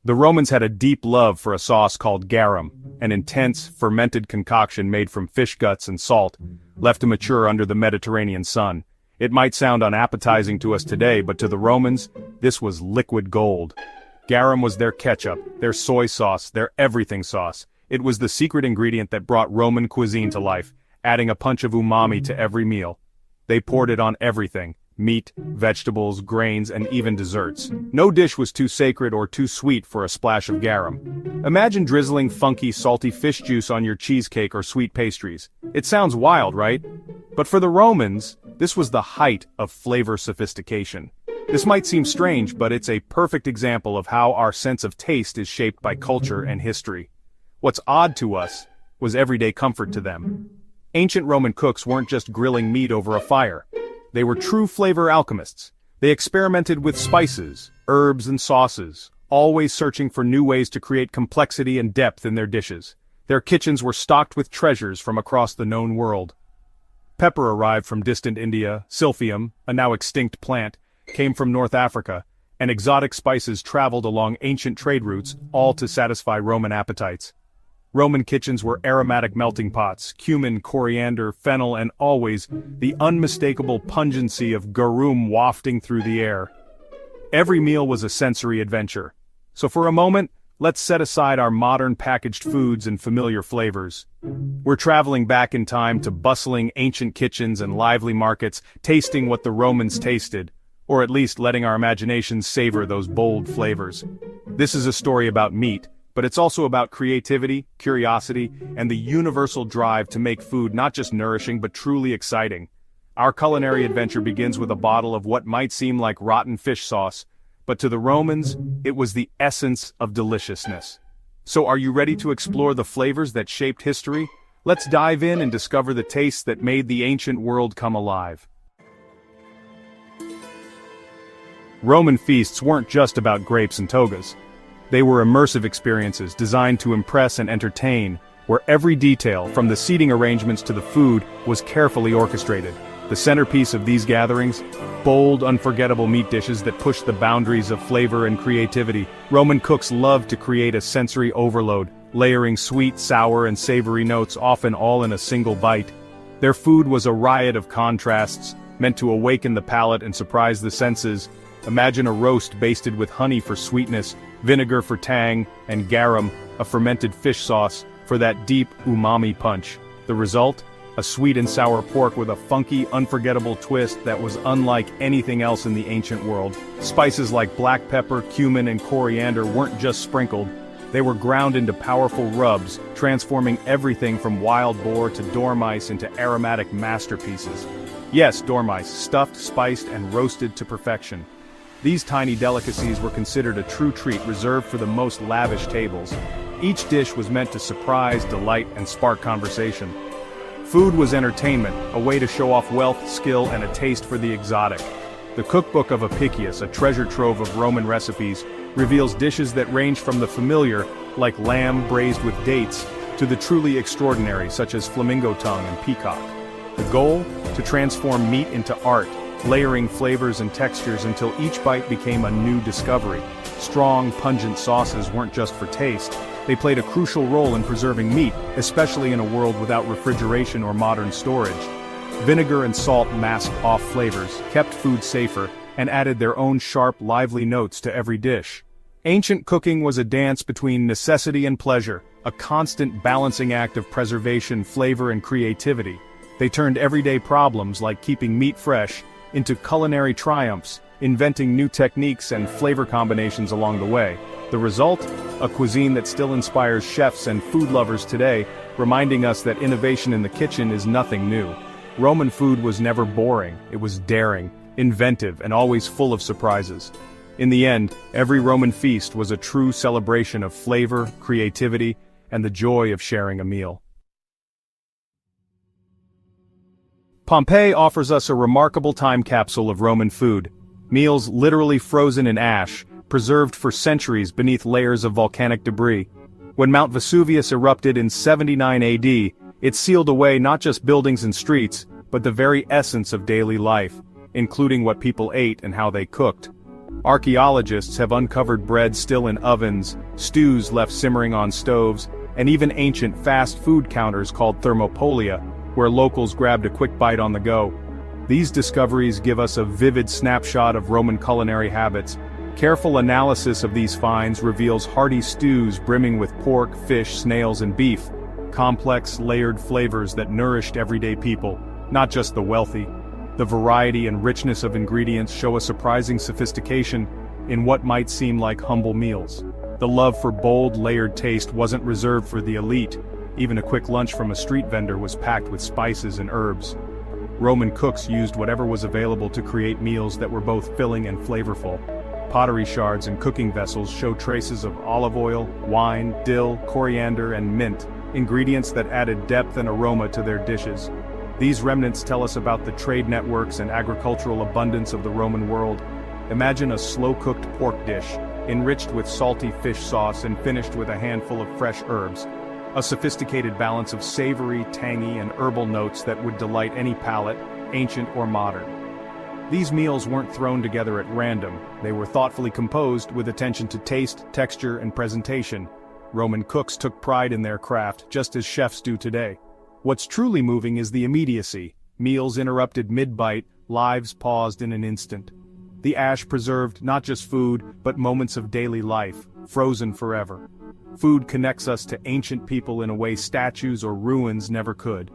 The Romans had a deep love for a sauce called garum, an intense, fermented concoction made from fish guts and salt, left to mature under the Mediterranean sun. It might sound unappetizing to us today, but to the Romans, this was liquid gold. Garum was their ketchup, their soy sauce, their everything sauce. It was the secret ingredient that brought Roman cuisine to life, adding a punch of umami to every meal. They poured it on everything: meat, vegetables, grains, and even desserts. No dish was too sacred or too sweet for a splash of garum. Imagine drizzling funky, salty fish juice on your cheesecake or sweet pastries. It sounds wild, right? But for the Romans, this was the height of flavor sophistication. This might seem strange, but it's a perfect example of how our sense of taste is shaped by culture and history. What's odd to us was everyday comfort to them. Ancient Roman cooks weren't just grilling meat over a fire. They were true flavor alchemists. They experimented with spices, herbs, and sauces, always searching for new ways to create complexity and depth in their dishes. Their kitchens were stocked with treasures from across the known world. Pepper arrived from distant India, silphium, a now extinct plant, came from North Africa, and exotic spices traveled along ancient trade routes, all to satisfy Roman appetites. Roman kitchens were aromatic melting pots: cumin, coriander, fennel, and always the unmistakable pungency of garum wafting through the air. Every meal was a sensory adventure. So for a moment, let's set aside our modern packaged foods and familiar flavors. We're traveling back in time to bustling ancient kitchens and lively markets, tasting what the Romans tasted, or at least letting our imaginations savor those bold flavors. This is a story about meat, but it's also about creativity, curiosity, and the universal drive to make food not just nourishing but truly exciting. Our culinary adventure begins with a bottle of what might seem like rotten fish sauce, but to the Romans, it was the essence of deliciousness. So are you ready to explore the flavors that shaped history? Let's dive in and discover the tastes that made the ancient world come alive. Roman feasts weren't just about grapes and togas. They were immersive experiences designed to impress and entertain, where every detail, from the seating arrangements to the food, was carefully orchestrated. The centerpiece of these gatherings: bold, unforgettable meat dishes that pushed the boundaries of flavor and creativity. Roman cooks loved to create a sensory overload, layering sweet, sour, and savory notes, often all in a single bite. Their food was a riot of contrasts, meant to awaken the palate and surprise the senses. Imagine a roast basted with honey for sweetness, vinegar for tang, and garum, a fermented fish sauce, for that deep umami punch. The result? A sweet and sour pork with a funky, unforgettable twist that was unlike anything else in the ancient world. Spices like black pepper, cumin, and coriander weren't just sprinkled. They were ground into powerful rubs, transforming everything from wild boar to dormice into aromatic masterpieces. Yes, dormice, stuffed, spiced, and roasted to perfection. These tiny delicacies were considered a true treat reserved for the most lavish tables. Each dish was meant to surprise, delight, and spark conversation. Food was entertainment, a way to show off wealth, skill, and a taste for the exotic. The cookbook of Apicius, a treasure trove of Roman recipes, reveals dishes that range from the familiar, like lamb braised with dates, to the truly extraordinary, such as flamingo tongue and peacock. The goal? To transform meat into art, layering flavors and textures until each bite became a new discovery. Strong, pungent sauces weren't just for taste. They played a crucial role in preserving meat, especially in a world without refrigeration or modern storage. Vinegar and salt masked off flavors, kept food safer, and added their own sharp, lively notes to every dish. Ancient cooking was a dance between necessity and pleasure, a constant balancing act of preservation, flavor, and creativity. They turned everyday problems like keeping meat fresh into culinary triumphs, inventing new techniques and flavor combinations along the way. The result? A cuisine that still inspires chefs and food lovers today, reminding us that innovation in the kitchen is nothing new. Roman food was never boring, it was daring, inventive, and always full of surprises. In the end, every Roman feast was a true celebration of flavor, creativity, and the joy of sharing a meal. Pompeii offers us a remarkable time capsule of Roman food. Meals literally frozen in ash, preserved for centuries beneath layers of volcanic debris. When Mount Vesuvius erupted in 79 AD, it sealed away not just buildings and streets, but the very essence of daily life, including what people ate and how they cooked. Archaeologists have uncovered bread still in ovens, stews left simmering on stoves, and even ancient fast food counters called thermopolia, where locals grabbed a quick bite on the go. These discoveries give us a vivid snapshot of Roman culinary habits. Careful analysis of these finds reveals hearty stews brimming with pork, fish, snails, and beef, complex, layered flavors that nourished everyday people, not just the wealthy. The variety and richness of ingredients show a surprising sophistication in what might seem like humble meals. The love for bold, layered taste wasn't reserved for the elite. Even a quick lunch from a street vendor was packed with spices and herbs. Roman cooks used whatever was available to create meals that were both filling and flavorful. Pottery shards and cooking vessels show traces of olive oil, wine, dill, coriander, and mint, ingredients that added depth and aroma to their dishes. These remnants tell us about the trade networks and agricultural abundance of the Roman world. Imagine a slow-cooked pork dish, enriched with salty fish sauce and finished with a handful of fresh herbs. A sophisticated balance of savory, tangy, and herbal notes that would delight any palate, ancient or modern. These meals weren't thrown together at random. They were thoughtfully composed with attention to taste, texture, and presentation. Roman cooks took pride in their craft, just as chefs do today. What's truly moving is the immediacy. Meals interrupted mid-bite, lives paused in an instant. The ash preserved not just food, but moments of daily life, frozen forever. Food connects us to ancient people in a way statues or ruins never could.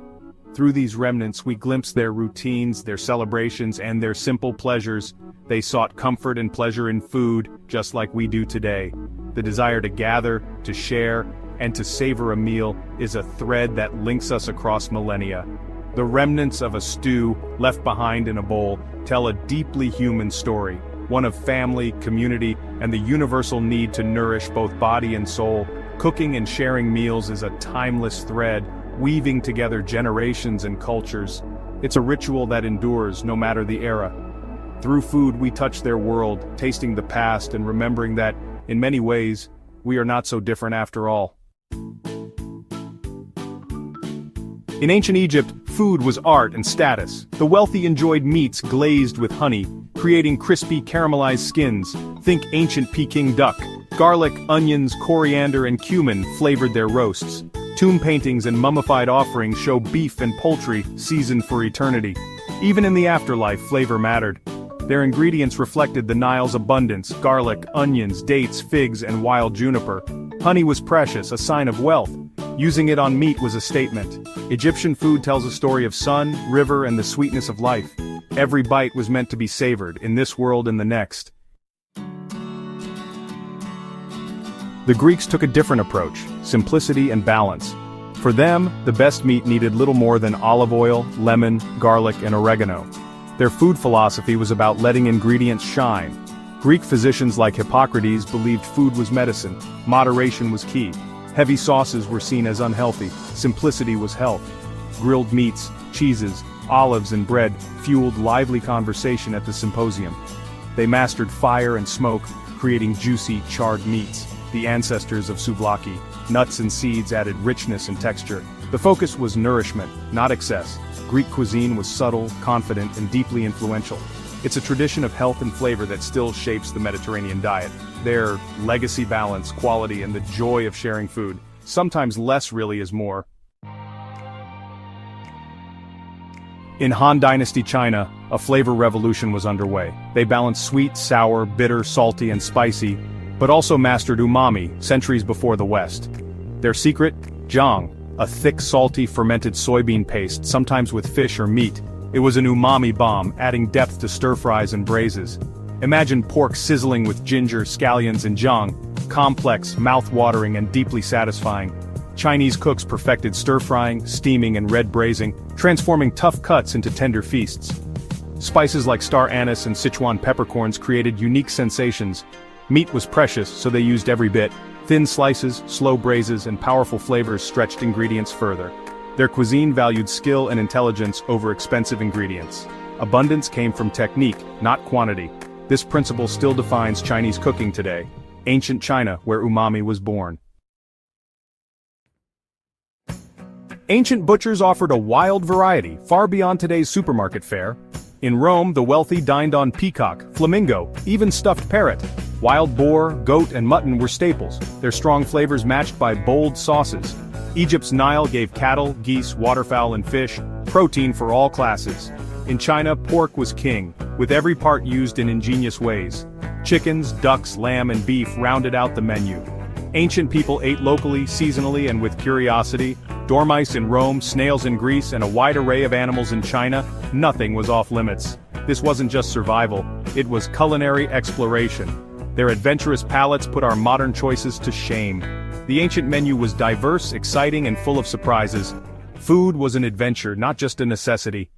Through these remnants we glimpse their routines, their celebrations, and their simple pleasures. They sought comfort and pleasure in food, just like we do today. The desire to gather, to share, and to savor a meal is a thread that links us across millennia. The remnants of a stew, left behind in a bowl, tell a deeply human story, one of family, community, and the universal need to nourish both body and soul. Cooking and sharing meals is a timeless thread, weaving together generations and cultures. It's a ritual that endures no matter the era. Through food we touch their world, tasting the past and remembering that, in many ways, we are not so different after all. In ancient Egypt, food was art and status. The wealthy enjoyed meats glazed with honey, creating crispy caramelized skins. Think ancient Peking duck. Garlic, onions, coriander, and cumin flavored their roasts. Tomb paintings and mummified offerings show beef and poultry seasoned for eternity. Even in the afterlife, flavor mattered. Their ingredients reflected the Nile's abundance: garlic, onions, dates, figs, and wild juniper. Honey was precious, a sign of wealth. Using it on meat was a statement. Egyptian food tells a story of sun, river, and the sweetness of life. Every bite was meant to be savored, in this world and the next. The Greeks took a different approach: simplicity and balance. For them, the best meat needed little more than olive oil, lemon, garlic, and oregano. Their food philosophy was about letting ingredients shine. Greek physicians like Hippocrates believed food was medicine, moderation was key. Heavy sauces were seen as unhealthy, simplicity was health. Grilled meats, cheeses, olives, and bread fueled lively conversation at the symposium. They mastered fire and smoke, creating juicy, charred meats, the ancestors of souvlaki. Nuts and seeds added richness and texture. The focus was nourishment, not excess. Greek cuisine was subtle, confident, and deeply influential. It's a tradition of health and flavor that still shapes the Mediterranean diet. Their legacy, balance, quality, and the joy of sharing food. Sometimes less really is more. In Han Dynasty China, a flavor revolution was underway. They balanced sweet, sour, bitter, salty, and spicy, but also mastered umami, centuries before the West. Their secret? Zhang, a thick, salty, fermented soybean paste, sometimes with fish or meat. It was an umami bomb, adding depth to stir-fries and braises. Imagine pork sizzling with ginger, scallions, and zhang, complex, mouth-watering, and deeply satisfying. Chinese cooks perfected stir-frying, steaming, and red braising, transforming tough cuts into tender feasts. Spices like star anise and Sichuan peppercorns created unique sensations. Meat was precious, so they used every bit. Thin slices, slow braises, and powerful flavors stretched ingredients further. Their cuisine valued skill and intelligence over expensive ingredients. Abundance came from technique, not quantity. This principle still defines Chinese cooking today. Ancient China, where umami was born. Ancient butchers offered a wild variety, far beyond today's supermarket fare. In Rome, the wealthy dined on peacock, flamingo, even stuffed parrot. Wild boar, goat, and mutton were staples, their strong flavors matched by bold sauces. Egypt's Nile gave cattle, geese, waterfowl, and fish protein for all classes. In China, pork was king, with every part used in ingenious ways. Chickens, ducks, lamb, and beef rounded out the menu. Ancient people ate locally, seasonally, and with curiosity. Dormice in Rome, snails in Greece, and a wide array of animals in China, nothing was off limits. This wasn't just survival, it was culinary exploration. Their adventurous palates put our modern choices to shame. The ancient menu was diverse, exciting, and full of surprises. Food was an adventure, not just a necessity.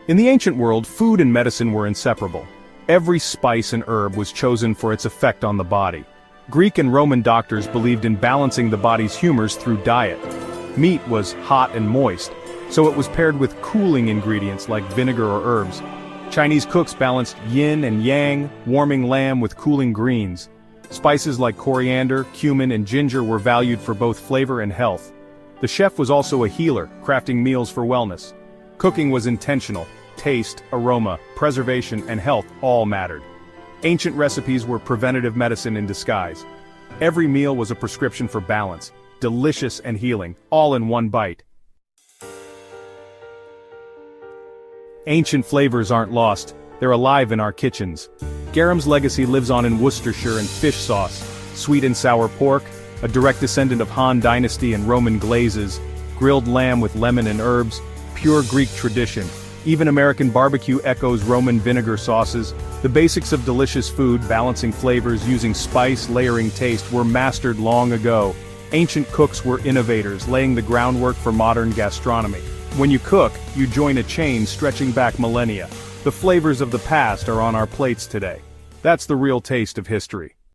In the ancient world, food and medicine were inseparable. Every spice and herb was chosen for its effect on the body. Greek and Roman doctors believed in balancing the body's humors through diet. Meat was hot and moist, so it was paired with cooling ingredients like vinegar or herbs. Chinese cooks balanced yin and yang, warming lamb with cooling greens. Spices like coriander, cumin, and ginger were valued for both flavor and health. The chef was also a healer, crafting meals for wellness. Cooking was intentional. Taste, aroma, preservation, and health all mattered. Ancient recipes were preventative medicine in disguise. Every meal was a prescription for balance, delicious and healing, all in one bite. Ancient flavors aren't lost, they're alive in our kitchens. Garam's legacy lives on in Worcestershire and fish sauce, sweet and sour pork, a direct descendant of Han Dynasty and Roman glazes, grilled lamb with lemon and herbs, pure Greek tradition. Even American barbecue echoes Roman vinegar sauces. The basics of delicious food, balancing flavors, using spice, layering taste, were mastered long ago. Ancient cooks were innovators, laying the groundwork for modern gastronomy. When you cook, you join a chain stretching back millennia. The flavors of the past are on our plates today. That's the real taste of history.